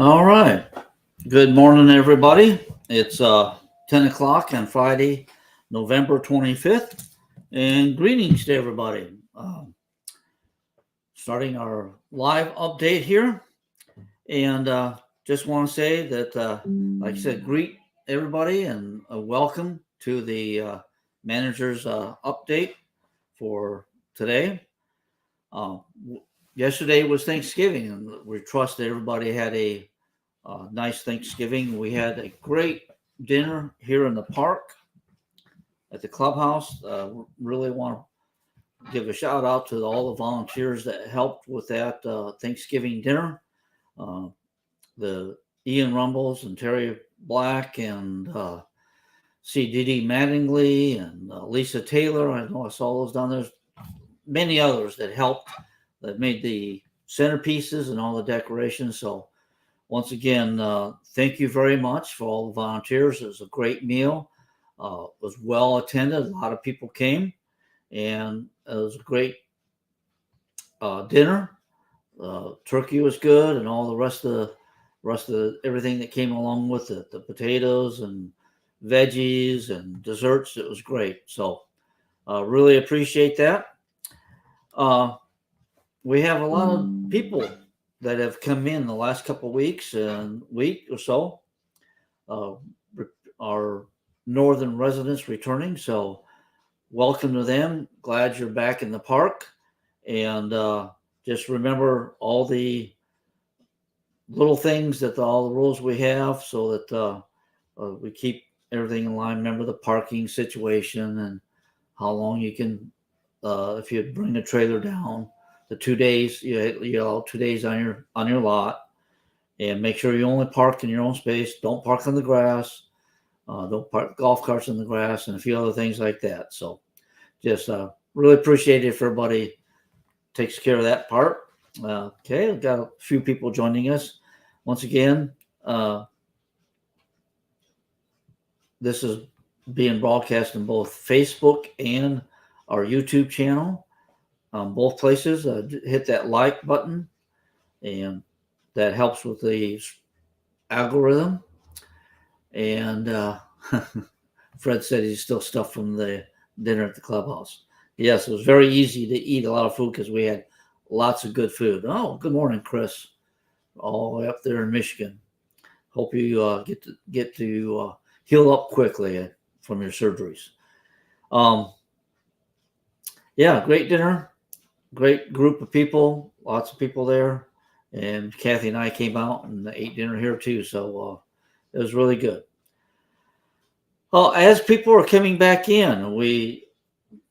All right. Good morning, everybody. It's 10 o'clock on Friday, November 25th. And greetings to everybody. Starting our live update here. And just want to say that, like I said, greet everybody and welcome to the manager's update for today. Uh, Yesterday was Thanksgiving, and we trust that everybody had a nice Thanksgiving. We had a great dinner here in the park at the clubhouse. Really want to give a shout out to all the volunteers that helped with that Thanksgiving dinner. Uh, the Ian Rumbles and Terry Black and C. Didi Mattingly and Lisa Taylor. I know I saw those down there. Many others that helped that made the centerpieces and all the decorations. So once again, thank you very much for all the volunteers. It was a great meal. It was well attended. A lot of people came, and it was a great dinner. Turkey was good, and all the rest of everything that came along with it, the potatoes and veggies and desserts. It was great. So really appreciate that. We have a lot of people that have come in the last couple of weeks and week or so. Uh, our northern residents returning, so welcome to them. Glad you're back in the park, and just remember all the little things that all the rules we have, so that we keep everything in line. Remember the parking situation and how long you can, if you bring a trailer down, the 2 days, you 2 days on your lot, and make sure you only park in your own space. Don't park on the grass. Don't park golf carts in the grass, and a few other things like that. So just really appreciate it if everybody takes care of that part. Okay, we've got a few people joining us. Once again, this is being broadcast in both Facebook and our YouTube channel. Both places, hit that like button, and that helps with the algorithm. And Fred said he's still stuffed from the dinner at the clubhouse. Yes, it was very easy to eat a lot of food because we had lots of good food. Oh, good morning, Chris, all the way up there in Michigan. Hope you get to heal up quickly from your surgeries. Yeah, great dinner, great group of people, lots of people there, and Kathy and I came out and ate dinner here too. So it was really good. Well, as people are coming back in,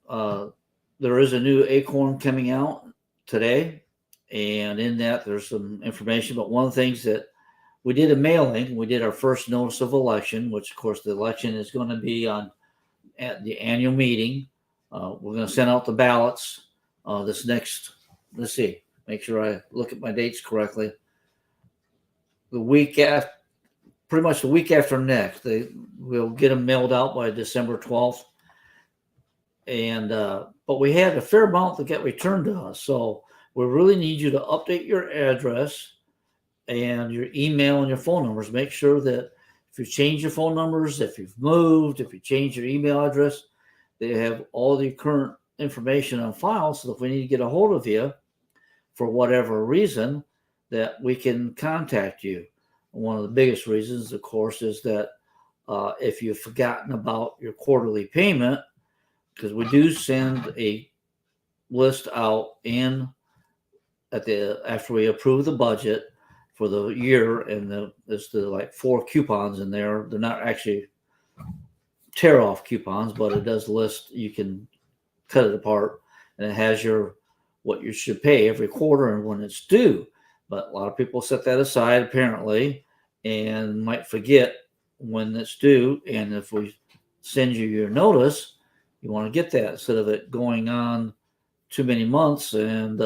there is a new Acorn coming out today, and in that there's some information. But one of the things that we did a mailing, we did our first notice of election, which of course the election is going to be at the annual meeting. We're going to send out the ballots this next. Let's see, make sure I look at my dates correctly. The week after. Pretty much the week after next, we'll get them mailed out by December 12th. And but we had a fair amount that got returned to us, so we really need you to update your address and your email and your phone numbers. Make sure that if you change your phone numbers, if you've moved, if you change your email address, they have all the current information on file. So if we need to get a hold of you for whatever reason, that we can contact you. One of the biggest reasons, of course, is that if you've forgotten about your quarterly payment, because we do send a list out after we approve the budget for the year, and there's like 4 coupons in there. They're not actually tear off coupons, but it does list. You can cut it apart, and it has what you should pay every quarter and when it's due. But a lot of people set that aside apparently and might forget when it's due. And if we send you your notice, you want to get that instead of it going on too many months and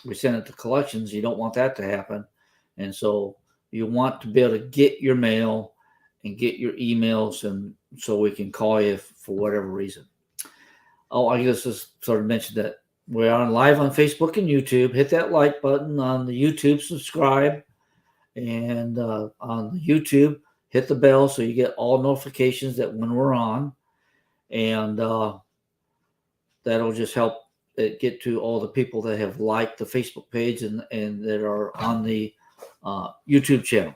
we send it to collections. You don't want that to happen. And so you want to be able to get your mail and get your emails, and so we can call you for whatever reason. Oh, I guess just sort of mentioned that we're live on Facebook and YouTube. Hit that like button on the YouTube, subscribe, And on YouTube, hit the bell so you get all notifications that when we're on. And that'll just help it get to all the people that have liked the Facebook page and that are on the YouTube channel.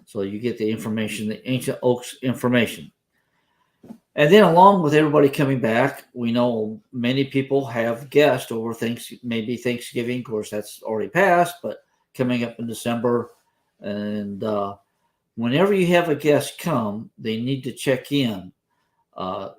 So you get the information, the Ancient Oaks information. And then along with everybody coming back, we know many people have guests over maybe Thanksgiving. Of course, that's already passed, but coming up in December. And whenever you have a guest come, they need to check in. The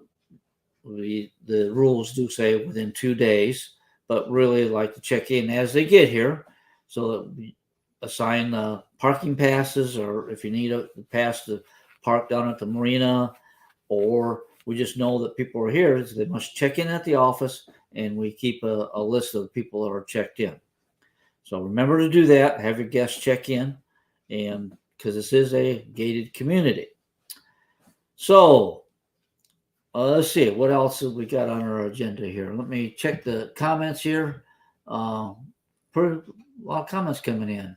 rules do say within 2 days, but really like to check in as they get here. So that we assign parking passes, or if you need a pass to park down at the marina, or we just know that people are here, so they must check in at the office, and we keep a list of people that are checked in. So remember to do that. Have your guests check in, and because this is a gated community. So let's see what else have we got on our agenda here. Let me check the comments here. Pretty a lot of comments coming in.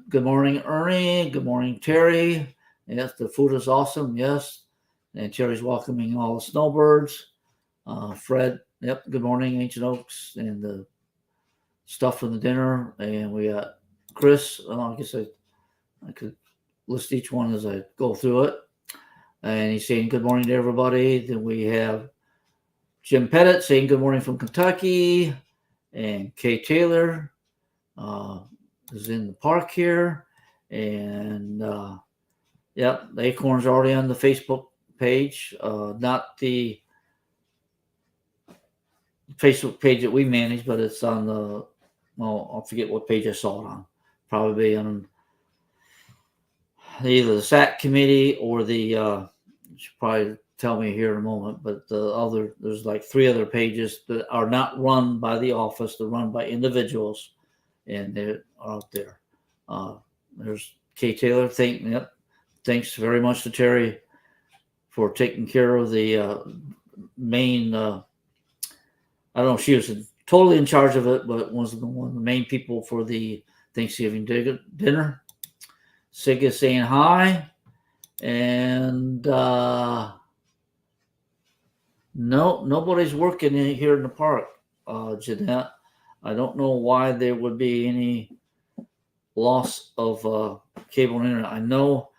Good morning, Ernie. Good morning, Terry. Yes, the food is awesome. Yes. And Terry's welcoming all the snowbirds. Fred, yep. Good morning, Ancient Oaks, and the stuff from the dinner. And we got Chris. I guess I could list each one as I go through it. And he's saying good morning to everybody. Then we have Jim Pettit saying good morning from Kentucky. And Kay Taylor is in the park here. And yep, the Acorn's already on the Facebook page. Not the Facebook page that we manage, but it's on the, I'll forget what page I saw it on. Probably on either the SAC committee or the, you should probably tell me here in a moment, but there's like 3 other pages that are not run by the office. They're run by individuals, and they're out there. There's Kay Taylor. Thanks very much to Terry for taking care of the main, I don't know if she was totally in charge of it, but was one of the main people for the Thanksgiving dinner. Sig is saying hi. And no, nobody's working here in the park, Jeanette. I don't know why there would be any loss of cable and internet. I know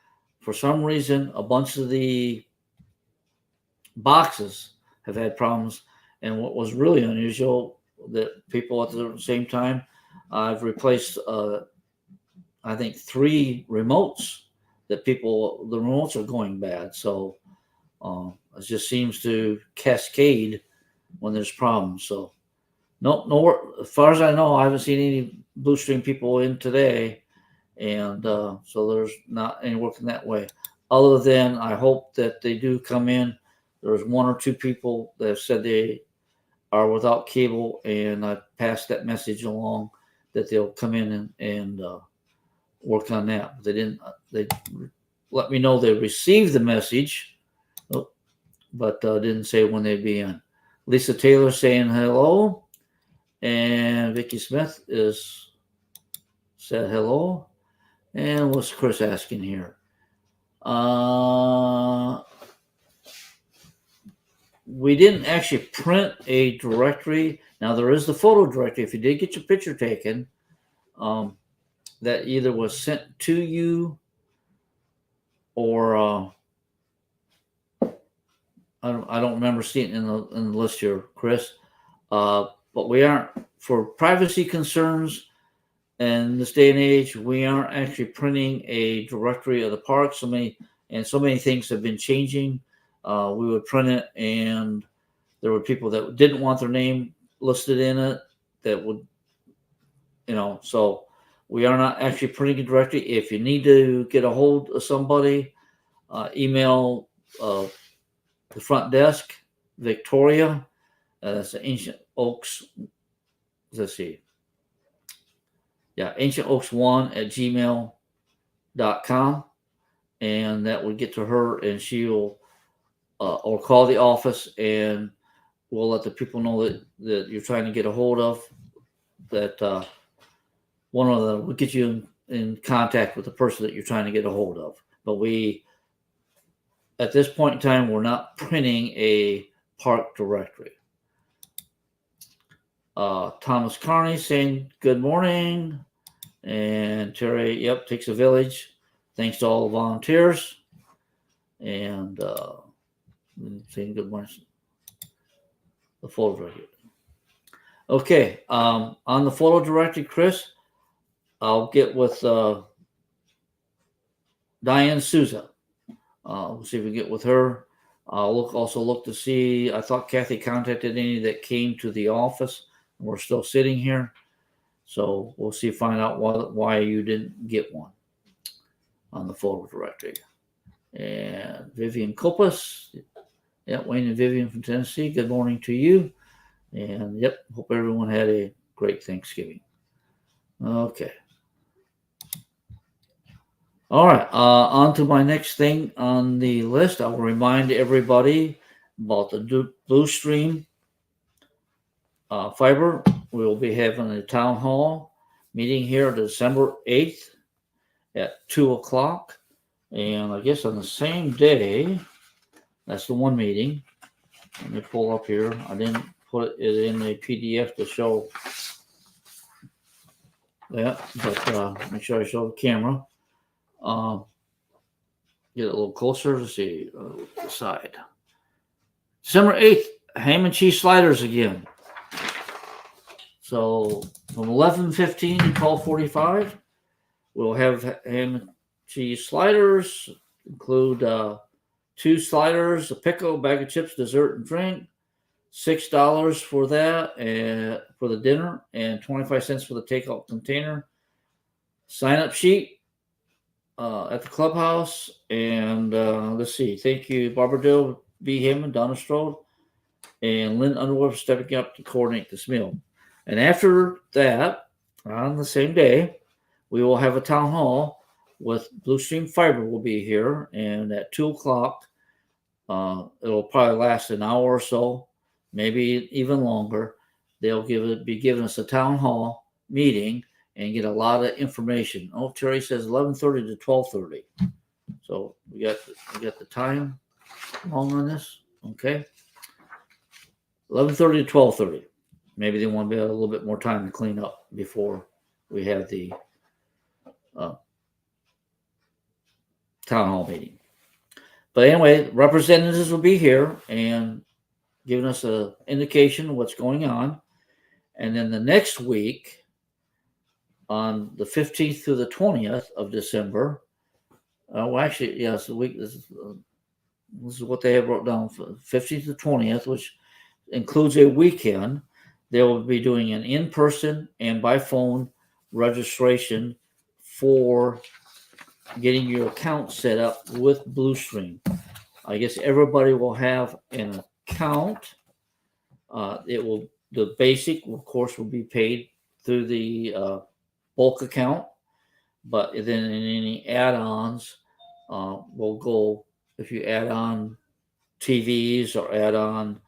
for some reason a bunch of the boxes have had problems, and what was really unusual that people at the same time, I've replaced I think 3 remotes that the remotes are going bad. So it just seems to cascade when there's problems. So no, as far as I know, I haven't seen any Bluestream people in today, and so there's not any working that way. Other than I hope that they do come in. There's 1 or 2 people that have said they are without cable, and I passed that message along that they'll come in and work on that. But they let me know they received the message, but didn't say when they'd be in. Lisa Taylor saying hello, and Vicki Smith said hello. And what's Chris asking here? We didn't actually print a directory. Now there is the photo directory. If you did get your picture taken, that either was sent to you or I don't remember seeing it in the list here, Chris. But we aren't, for privacy concerns in this day and age, we aren't actually printing a directory of the park. So many things have been changing. We would print it, and there were people that didn't want their name listed in it that would, so we are not actually printing a directory. If you need to get a hold of somebody, email the front desk, Victoria. That's Ancient Oaks. Let's see. Yeah, ancientoaks1@gmail.com. And that would get to her, and she'll or call the office, and we'll let the people know that you're trying to get a hold of that. One of them will get you in contact with the person that you're trying to get a hold of. But at this point in time, we're not printing a park directory. Thomas Carney saying good morning. And Terry, yep, takes a village. Thanks to all the volunteers. And saying good morning. The photo directory. Okay, on the photo directory, Chris, I'll get with Diane Souza. We'll see if we get with her. I'll also look to see. I thought Kathy contacted any that came to the office. We're still sitting here, so we'll see. Find out why you didn't get one on the photo directory. And Vivian Copas, yeah, Wayne and Vivian from Tennessee. Good morning to you. And yep, hope everyone had a great Thanksgiving. Okay. All right, on to my next thing on the list. I will remind everybody about the Bluestream fiber. We will be having a town hall meeting here December 8th at 2 o'clock. And I guess on the same day, that's the one meeting. Let me pull up here. I didn't put it in a PDF to show that, but make sure I show the camera. Get it a little closer to see the side. December 8th, ham and cheese sliders again. So from 11:15 to 12:45, we'll have ham and cheese sliders. Include 2 sliders, a pickle, bag of chips, dessert, and drink. $6 for that and for the dinner, and 25 cents for the takeout container. Sign up sheet at the clubhouse. And let's see. Thank you, Barbara Dill, B. Hammond, Donna Strode, and Lynn Underwood for stepping up to coordinate this meal. And after that, on the same day, we will have a town hall with Bluestream Fiber will be here, and at 2 o'clock, it'll probably last an hour or so, maybe even longer. They'll be giving us a town hall meeting and get a lot of information. Oh, Terry says 11:30 to 12:30. So we got the time long on this. Okay, 11:30 to 12:30. Maybe they want to be a little bit more time to clean up before we have the town hall meeting. But anyway, representatives will be here and giving us an indication of what's going on. And then the next week, on the 15th through the 20th of December, well, actually, yes, the week, this is what they have wrote down for 15th to 20th, which includes a weekend. They will be doing an in-person and by phone registration for getting your account set up with Bluestream. I guess everybody will have an account. The basic, of course, will be paid through the bulk account, but then in any add-ons, will go if you add on TVs or add on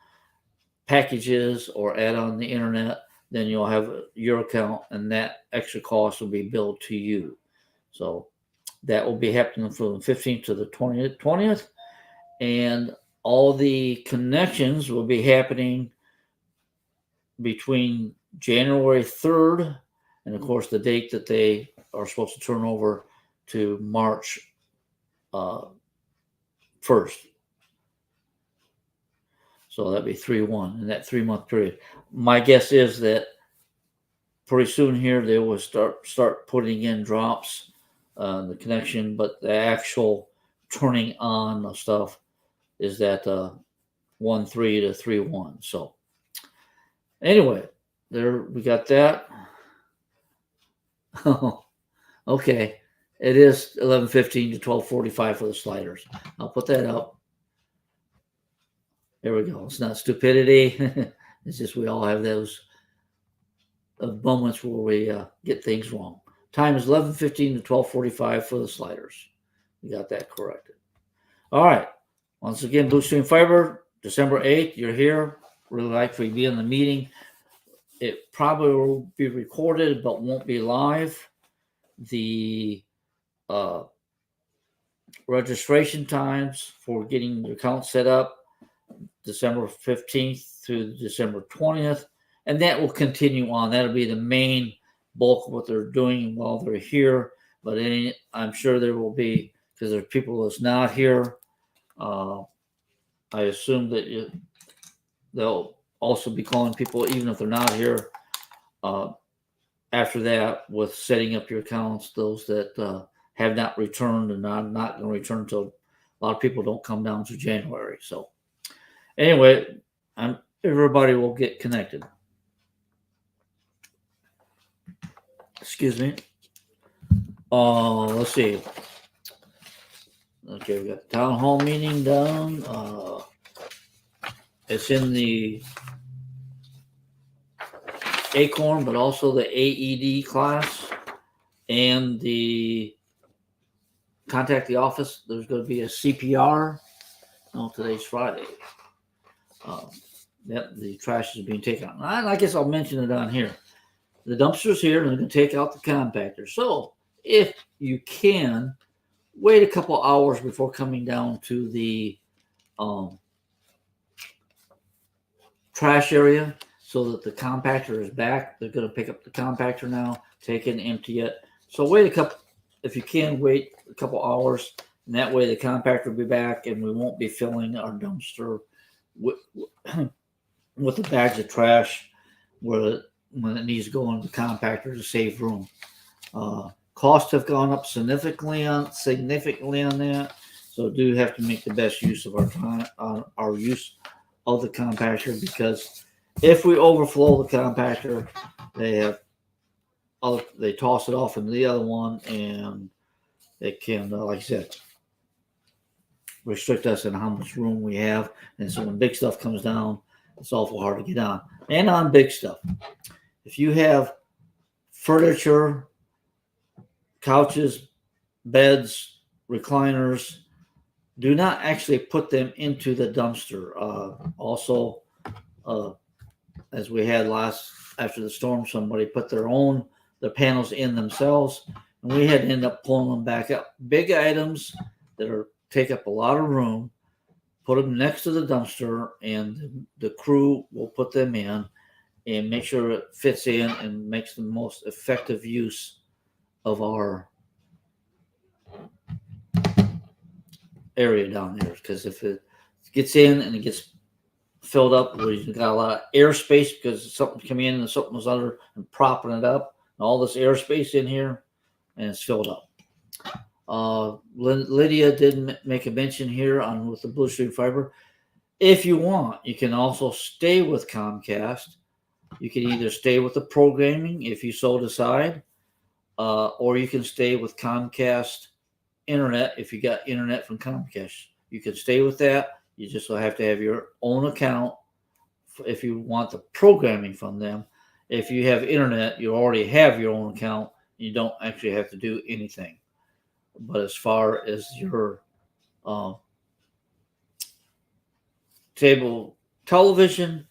packages or add on the internet, then you'll have your account, and that extra cost will be billed to you. So that will be happening from the 15th to the 20th, and all the connections will be happening between January 3rd and, of course, the date that they are supposed to turn over to March 1st. So that'd be 3/1 in that 3-month period. My guess is that pretty soon here they will start putting in drops, the connection, but the actual turning on of stuff is that 1/3 to 3/1. So anyway, there we got that. Okay, it is 11:15 to 12:45 for the sliders. I'll put that up. There we go. It's not stupidity. It's just we all have those moments where we get things wrong. Time is 11:15 to 12:45 for the sliders. We got that corrected. All right. Once again, Bluestream Fiber, December 8th. You're here. Really like for you to be in the meeting. It probably will be recorded, but won't be live. the uh, registration times for getting your account set up, December 15th through December 20th, and that will continue on. That'll be the main bulk of what they're doing while they're here. But I'm sure there will be, because there's people that's not here. I assume that they'll also be calling people, even if they're not here, after that, with setting up your accounts. Those that have not returned and not going to return until a lot of people don't come down to January. So anyway, everybody will get connected. Excuse me. Let's see. Okay, we got the town hall meeting done. It's in the Acorn, but also the AED class and the contact the office. There's going to be a CPR. No, today's Friday. Yep, the trash is being taken out. I guess I'll mention it on here. The dumpster's here, and they're going to take out the compactor. So if you can, wait a couple hours before coming down to the trash area so that the compactor is back. They're going to pick up the compactor now, take it and empty it. So if you can, wait a couple hours, and that way the compactor will be back, and we won't be filling our dumpster with the bags of trash when it needs to go in the compactor to save room. Costs have gone up significantly on that, so do have to make the best use of our time, our use of the compactor, because if we overflow the compactor, they toss it off into the other one, and it can, like I said, restrict us in how much room we have. And so when big stuff comes down, it's awful hard to get on. And on big stuff, if you have furniture, couches, beds, recliners, do not actually put them into the dumpster. Also, as we had after the storm, somebody put their panels in themselves, and we had to end up pulling them back up. Big items that take up a lot of room, put them next to the dumpster, and the crew will put them in and make sure it fits in and makes the most effective use of our area down there. Because if it gets in and it gets filled up, we've got a lot of airspace because something's coming in and something was under and propping it up, and all this airspace in here, and it's filled up. Lydia did make a mention here with the Blue Stream Fiber. If you want, you can also stay with Comcast. You can either stay with the programming if you so decide, or you can stay with Comcast internet if you got internet from Comcast. You can stay with that. You just will have to have your own account if you want the programming from them. If you have internet, you already have your own account. You don't actually have to do anything. But as far as your cable television,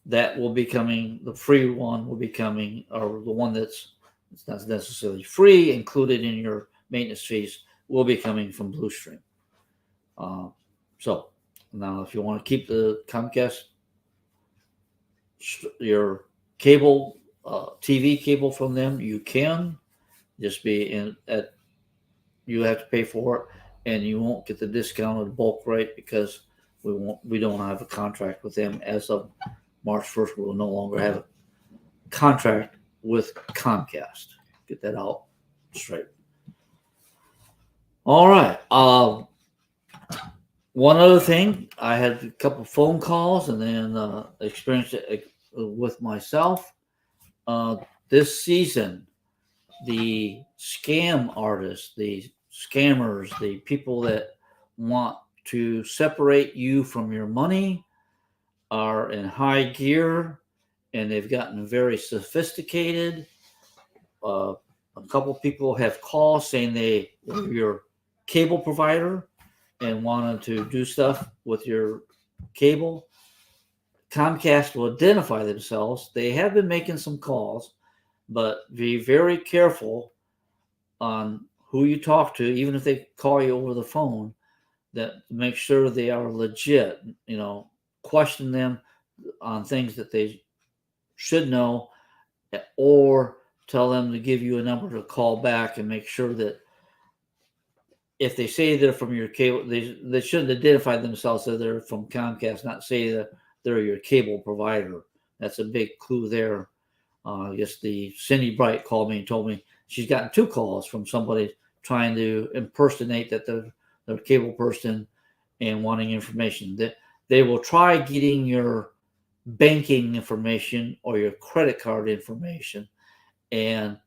that will be coming. The free one will be coming, or the one that's not necessarily free, included in your maintenance fees, will be coming from Blue Stream. So now, if you want to keep the Comcast, your cable, TV cable from them, you can. Just be you have to pay for it, and you won't get the discounted bulk rate because we don't have a contract with them as of March 1st. We will no longer have a contract with Comcast. Get that out straight. All right. One other thing, I had a couple phone calls and then experienced it with myself. This season, the scam artists, the scammers, the people that want to separate you from your money are in high gear, and they've gotten very sophisticated. A couple people have called saying they were your cable provider and wanted to do stuff with your cable. Comcast will identify themselves. They have been making some calls, but be very careful on who you talk to, even if they call you over the phone, that make sure they are legit. Question them on things that they should know, or tell them to give you a number to call back, and make sure that if they say they're from your cable, they shouldn't identify themselves as they're from Comcast, not say that they're your cable provider. That's a big clue there. I guess the Cindy Bright called me and told me she's gotten 2 calls from somebody trying to impersonate that they're a cable person and wanting information. That they will try getting your banking information or your credit card information, and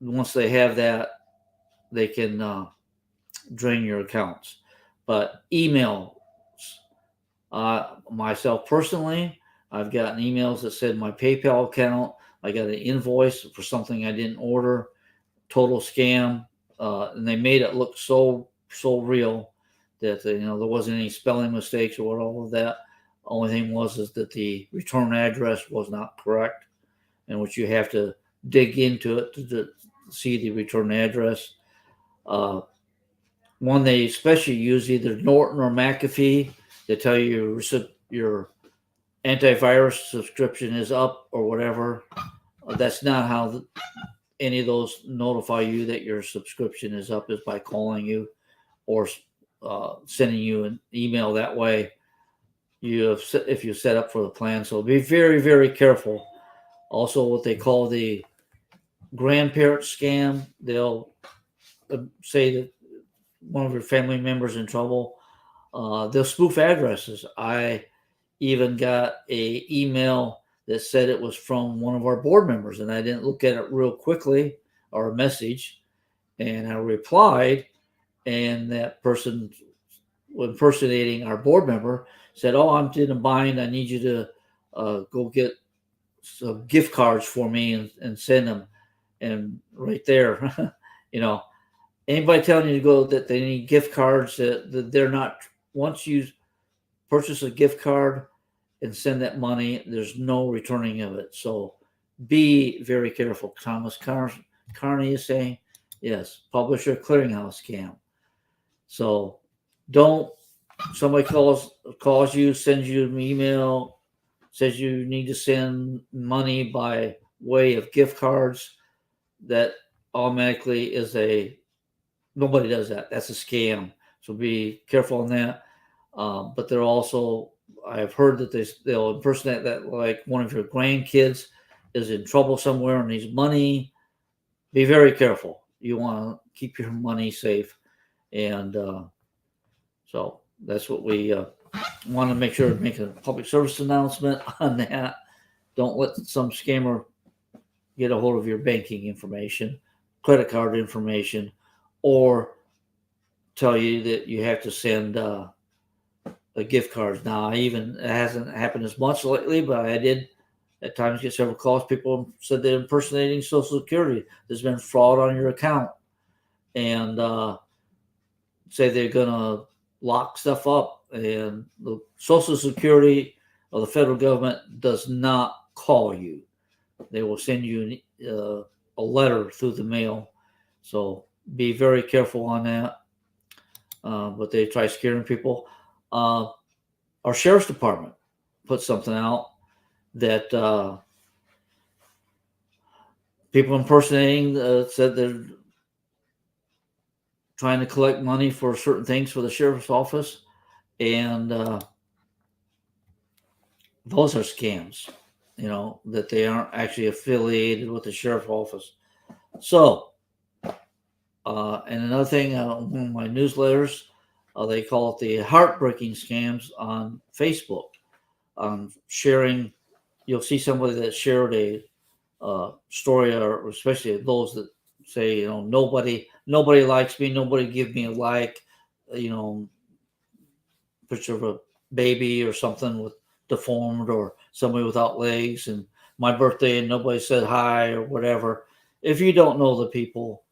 once they have that, they can drain your accounts. But email, myself personally, I've gotten emails that said my PayPal account, I got an invoice for something I didn't order, total scam, and they made it look so real that there wasn't any spelling mistakes or all of that. Only thing is that the return address was not correct, and which you have to dig into it to see the return address. One they especially use, either Norton or McAfee, they tell you your antivirus subscription is up or whatever. That's not how any of those notify you that your subscription is up, is by calling you or sending you an email that way. If you set up for the plan. So be very, very careful. Also, what they call the grandparent scam, they'll say that one of your family members in trouble. They'll spoof addresses. I even got a email that said it was from one of our board members, and I didn't look at it real quickly, or a message, and I replied, and that person impersonating our board member said, "Oh, I'm in a bind. I need you to go get some gift cards for me and send them." And right there, anybody telling you to go that they need gift cards, that they're not. Once you purchase a gift card and send that money, there's no returning of it. So be very careful. Thomas Carney is saying, yes, publisher clearinghouse scam. So don't, somebody calls you, sends you an email, says you need to send money by way of gift cards, that automatically is nobody does that. That's a scam. So be careful on that. But they're also, I've heard that they'll impersonate that, like one of your grandkids is in trouble somewhere and needs money. Be very careful. You want to keep your money safe. And so that's what we want to make sure to make a public service announcement on that. Don't let some scammer get a hold of your banking information, credit card information, or tell you that you have to send a gift cards. Now, it hasn't happened as much lately, but I did at times get several calls. People said they're impersonating Social Security. There's been fraud on your account, and say they're going to lock stuff up. And the Social Security or the federal government does not call you. They will send you a letter through the mail. So be very careful on that. But they try scaring people. Our sheriff's department put something out that people impersonating said they're trying to collect money for certain things for the sheriff's office, and those are scams. That they aren't actually affiliated with the sheriff's office. So, and another thing, one of my newsletters, they call it the heartbreaking scams on Facebook. Sharing, you'll see somebody that shared a story, or especially those that say, nobody likes me, nobody give me a like, picture of a baby or something with deformed, or somebody without legs, and my birthday and nobody said hi or whatever. If you don't know the people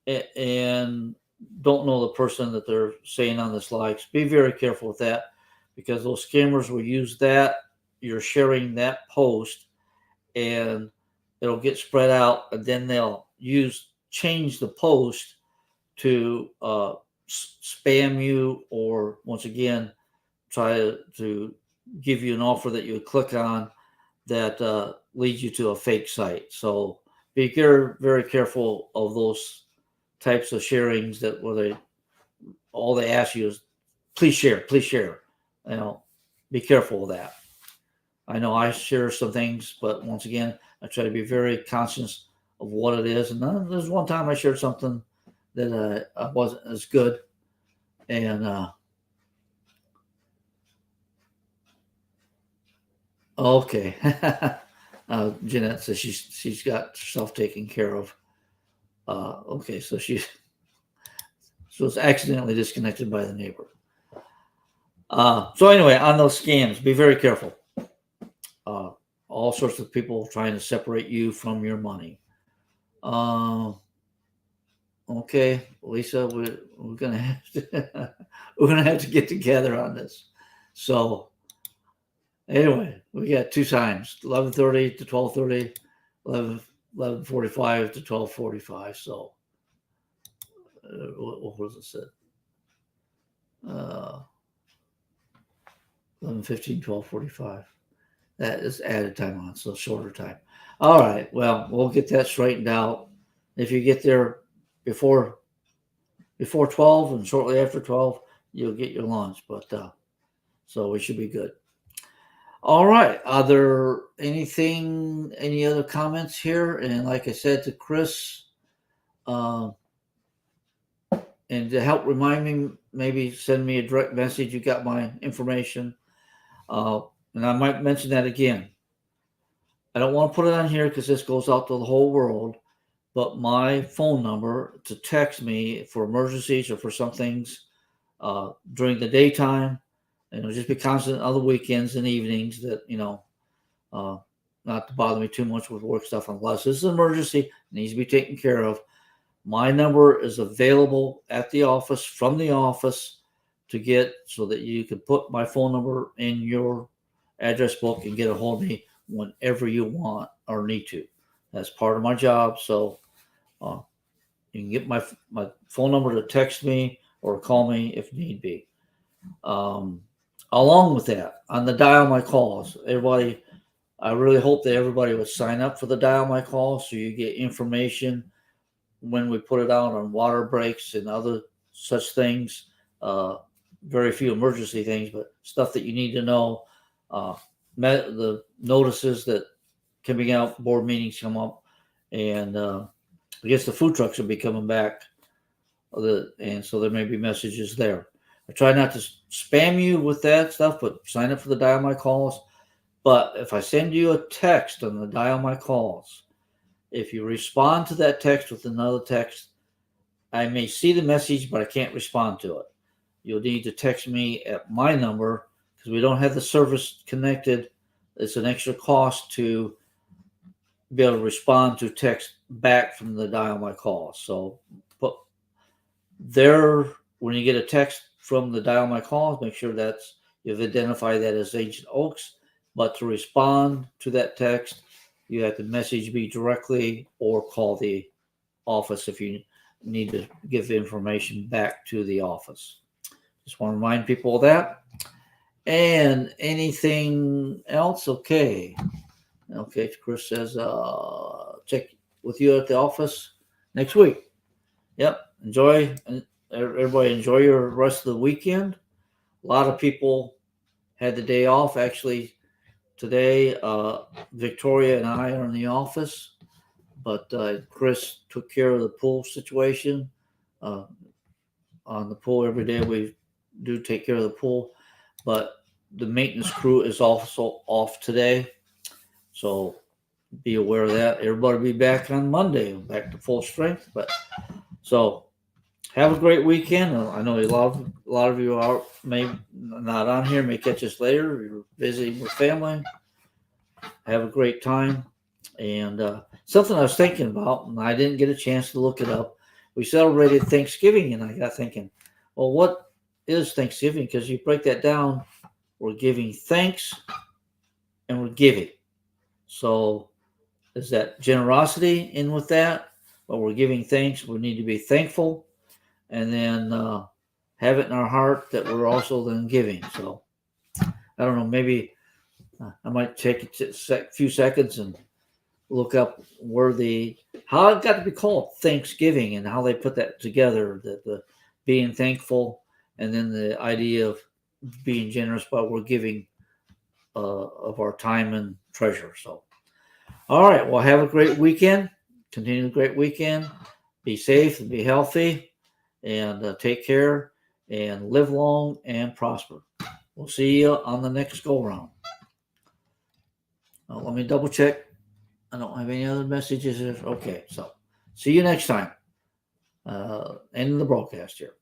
and don't know the person that they're saying on this likes, be very careful with that, because those scammers will use that. You're sharing that post and it'll get spread out, and then they'll use change the post to spam you, or once again try to give you an offer that you click on that leads you to a fake site. So be very careful of those types of sharings that where all they ask you is please share. Be careful of that. I know I share some things, but once again, I try to be very conscious of what it is. And there's one time I shared something that wasn't as good, and okay. Jeanette says she's got herself taken care of. Okay, so she's accidentally disconnected by the neighbor. So anyway, on those scams, be very careful. All sorts of people trying to separate you from your money. Okay, Lisa, we're gonna have to get together on this. So anyway, we got two times: 11:30 to 12:30, 11:45 to 12:45. So what was it said? 11:15, 12:45. That is added time on, so shorter time. All right. Well, we'll get that straightened out. If you get there before 12 and shortly after 12, you'll get your lunch. But so we should be good. All right. Are there any other comments here? And like I said to Chris, and to help remind me, maybe send me a direct message. You got my information. And I might mention that again. I don't want to put it on here because this goes out to the whole world, but my phone number to text me for emergencies or for some things during the daytime, and it'll just be constant on the weekends and evenings that, not to bother me too much with work stuff unless it's an emergency, it needs to be taken care of. My number is available at the office, from the office, to get so that you can put my phone number in your address book and get a hold of me whenever you want or need to. That's part of my job. So you can get my phone number to text me or call me if need be. Along with that, on the Dial My Calls, everybody, I really hope that everybody would sign up for the Dial My Calls so you get information when we put it out on water breaks and other such things. Very few emergency things, but stuff that you need to know. The notices that coming out, board meetings come up, and I guess the food trucks will be coming back, and so there may be messages there. I try not to spam you with that stuff, but sign up for the Dial My Calls. But if I send you a text on the Dial My Calls, if you respond to that text with another text, I may see the message, but I can't respond to it. You'll need to text me at my number because we don't have the service connected. It's an extra cost to be able to respond to text back from the Dial My Call. So put there, when you get a text from the Dial My Calls, make sure you've identified that as Ancient Oaks. But to respond to that text, you have to message me directly or call the office if you need to give the information back to the office. Just want to remind people of that. And anything else? Okay, Chris says, check with you at the office next week. Yep. Everybody enjoy your rest of the weekend. A lot of people had the day off. Actually, today, Victoria and I are in the office, but Chris took care of the pool situation. On the pool every day, we do take care of the pool, but the maintenance crew is also off today. So be aware of that. Everybody will be back on Monday, back to full strength. But so have a great weekend. I know a lot of you are may not on here, may catch us later. You're visiting with family. Have a great time. And something I was thinking about, and I didn't get a chance to look it up. We celebrated Thanksgiving, and I got thinking, well, what is Thanksgiving? Because you break that down, we're giving thanks and we're giving. So is that generosity in with that? but we're giving thanks. We need to be thankful, and then have it in our heart that we're also then giving. So I don't know, maybe I might take a few seconds and look up how it got to be called Thanksgiving and how they put that together, the being thankful, and then the idea of being generous, but we're giving of our time and treasure. So, all right, well, have a great weekend. Continue a great weekend. Be safe and be healthy, and take care, and live long and prosper. We'll see you on the next go round. Let me double check. I don't have any other messages. Okay, so see you next time. End of the broadcast here.